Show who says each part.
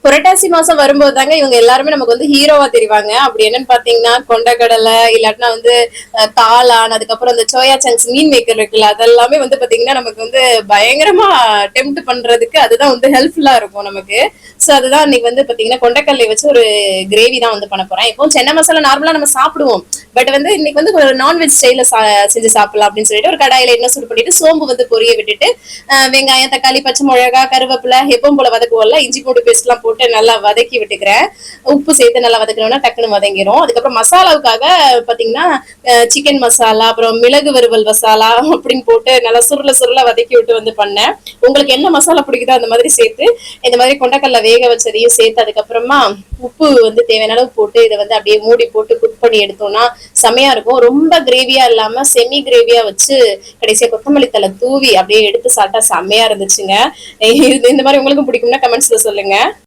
Speaker 1: புரட்டாசி மாசம் வரும்போது தாங்க இவங்க எல்லாருமே நமக்கு வந்து ஹீரோவா தெரிவாங்க. அப்படி என்னன்னு பாத்தீங்கன்னா கொண்டக்கடலை இல்லாட்டினா வந்து காளான், அதுக்கப்புறம் அந்த சோயா சங்க்ஸ் மீன் மேக்கர் இருக்குல்ல, அதெல்லாமே வந்து பாத்தீங்கன்னா நமக்கு வந்து பயங்கரமா டெம்ட் பண்றதுக்கு அதுதான் வந்து ஹெல்ப்ஃபுல்லா இருக்கும் நமக்கு. சோ அதுதான் இன்னைக்கு வந்து பாத்தீங்கன்னா கொண்டக்கடலை வச்சு ஒரு கிரேவி தான் வந்து பண்ண போறேன். இப்போ சென்னை மசாலா நார்மலா நம்ம சாப்பிடுவோம். பட் வந்து இன்னைக்கு வந்து ஒரு நான்வெஜ் ஸ்டைல செஞ்சு சாப்பிடலாம் அப்படின்னு சொல்லிட்டு ஒரு கடாயில எண்ணெய் சூடு பண்ணிட்டு சோம்பு வந்து பொரிய விட்டுட்டு வெங்காயம், தக்காளி, பச்சை மிளகா, கருவேப்பிலை எப்பவும் போல வதக்குவோம்ல, இஞ்சி பூண்டு பேஸ்ட் எல்லாம் போட்டு நல்லா வதக்கி விட்டுக்கிறேன். உப்பு சேர்த்து நல்லா வதக்கணும்னா டக்குன்னு வதங்கிரும். அதுக்கப்புறம் மசாலாவுக்காக பாத்தீங்கன்னா சிக்கன் மசாலா, அப்புறம் மிளகு வறுவல் மசாலா அப்படின்னு போட்டு நல்லா சுருள சுருள வதக்கி விட்டு வந்து பண்ணேன். உங்களுக்கு என்ன மசாலா பிடிக்குதோ அந்த மாதிரி சேர்த்து இந்த மாதிரி கொண்டக்கடலை வேக வச்சதையும் சேர்த்து அதுக்கப்புறமா உப்பு வந்து தேவையான அளவு போட்டு இதை வந்து அப்படியே மூடி போட்டு குக் பண்ணி எடுத்தோம்னா செமையா இருக்கும். ரொம்ப கிரேவியா இல்லாம செமி கிரேவியா வச்சு கடைசியா கொத்தமல்லி தலை தூவி அப்படியே எடுத்து சாப்பிட்டா செம்மையா இருந்துச்சுங்க. இந்த மாதிரி உங்களுக்கும் பிடிக்கும்னா கமெண்ட்ஸ்ல சொல்லுங்க.